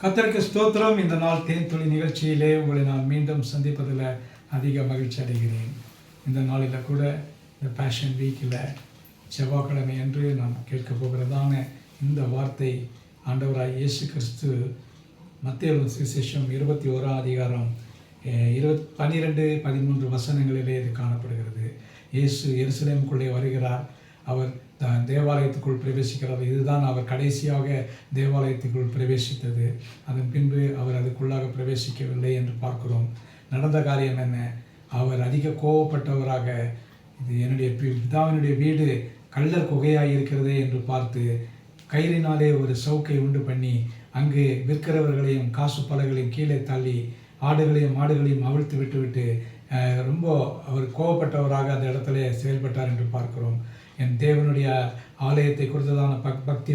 கர்த்தருக்கு ஸ்தோத்திரம். இந்த நாள் தேன் துளி நிகழ்ச்சியிலே உங்களை நான் மீண்டும் சந்திப்பதில் அதிக மகிழ்ச்சி அடைகிறேன். இந்த நாளில் கூட இந்த பேஷன் வீக்கில் செவ்வாய்க்கிழமை என்று நாம் கேட்க போகிறதான இந்த வார்த்தை ஆண்டவராய் இயேசு கிறிஸ்து மத்தேயு சுவிசேஷம் 21ஆம் அதிகாரம் 12-13 வசனங்களிலே இது காணப்படுகிறது. இயேசு எருசலேமுக்குள்ளே வருகிறார். அவர் தேவாலயத்துக்குள் பிரவேசிக்கிறார். இதுதான் அவர் கடைசியாக தேவாலயத்துக்குள் பிரவேசித்தது. அதன் பின்பு அவர் அதுக்குள்ளாக பிரவேசிக்கவில்லை என்று பார்க்கிறோம். நடந்த காரியம் என்ன? அவர் அதிக கோபப்பட்டவராக, இது என்னுடைய பிதாவினுடைய வீடு கள்ளர் குகையாக இருக்கிறதே என்று பார்த்து கயிறினாலே ஒரு சவுக்கை உண்டு பண்ணி அங்கு விற்கிறவர்களையும் காசு பலகளையும் கீழே தள்ளி ஆடுகளையும் மாடுகளையும் அவிழ்த்து விட்டுவிட்டு ரொம்ப அவர் கோபப்பட்டவராக அந்த இடத்துல செயல்பட்டார் என்று பார்க்கிறோம். என் தேவனுடைய ஆலயத்தை குறித்ததான பக்தி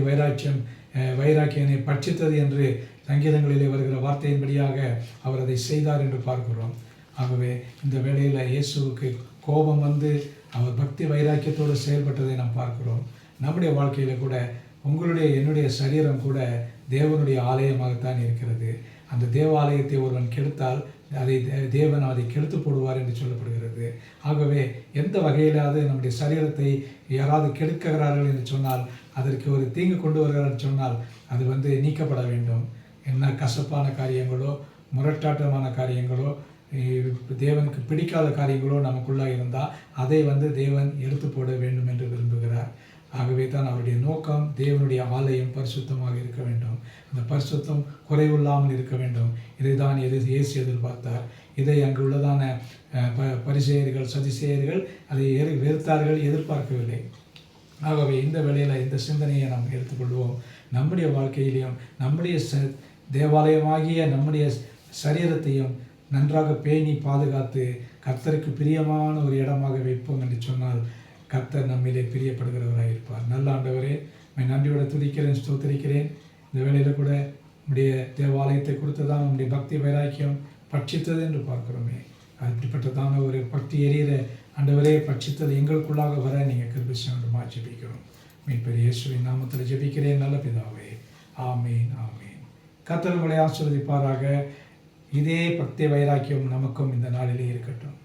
வைராக்கியனை பட்சித்தது என்று சங்கீதங்களிலே வருகிற வார்த்தையின்படியாக அவர் அதை செய்தார் என்று பார்க்கிறோம். ஆகவே இந்த வேளையில் இயேசுவுக்கு கோபம் வந்து அவர் பக்தி வைராக்கியத்தோடு செயல்பட்டதை நாம் பார்க்கிறோம். நம்முடைய வாழ்க்கையில் கூட என்னுடைய சரீரம் கூட தேவனுடைய ஆலயமாகத்தான் இருக்கிறது. அந்த தேவாலயத்தை ஒருவன் கெடுத்தால் தேவன் அதை கெடுத்து போடுவார் என்று சொல்லப்படுகிறது. ஆகவே எந்த வகையிலாவது நம்முடைய சரீரத்தை யாராவது கெடுக்கிறார்கள் என்று சொன்னால், அதற்கு ஒரு தீங்கு கொண்டு வருகிறார் என்று சொன்னால் அது நீக்கப்பட வேண்டும். என்ன கசப்பான காரியங்களோ முரட்டாட்டமான காரியங்களோ தேவனுக்கு பிடிக்காத காரியங்களோ நமக்குள்ளாக இருந்தால் அதை தேவன் எடுத்து போட வேண்டும் என்று விரும்புகிறார். ஆகவே தான் அவருடைய நோக்கம் தேவனுடைய ஆலயம் பரிசுத்தமாக இருக்க வேண்டும். அந்த பரிசுத்தம் குறைவில்லாமல் இருக்க வேண்டும். இதை தான் இயேசு எதிர்பார்த்தார். இதை அங்கு உள்ளதான பரிசேயர்கள் சதிசேயர்கள் அதை வெறுத்தார்கள், எதிர்பார்க்கவில்லை. ஆகவே இந்த வேளையில் இந்த சிந்தனையை நாம் எடுத்துக்கொள்வோம். நம்முடைய வாழ்க்கையிலையும் நம்முடைய தேவாலயமாகிய நம்முடைய சரீரத்தையும் நன்றாக பேணி பாதுகாத்து கர்த்தருக்கு பிரியமான ஒரு இடமாக வைப்போம் என்று சொன்னால் கர்த்தர் நம்மிலே பிரியப்படுகிறவராக இருப்பார். நல்ல ஆண்டவரே, நன்றியோட துதிக்கிறேன், ஸ்தோத்திரிக்கிறேன். இந்த வேளையில் கூட நம்முடைய தேவாலயத்தை கொடுத்ததான் நம்முடைய பக்தி வைராக்கியம் பட்சித்தது என்று பார்க்கிறோமே. அப்படிப்பட்டதான ஒரு பக்தி எரியிற ஆண்டவரே பட்சித்தது எங்களுக்குள்ளாக வர நீங்கள் கிருபை செய்யணுமா ஜெபிக்கிறோம். மீட்பர் இயேசுவின் நாமத்தில் ஜெபிக்கிறேன் நல்ல பிதாவே. ஆமீன் ஆமீன். கர்த்தர் உங்களை ஆசீர்வதிப்பாராக. இதே பக்தி வைராக்கியம் நமக்கும் இந்த நாளிலே இருக்கட்டும்.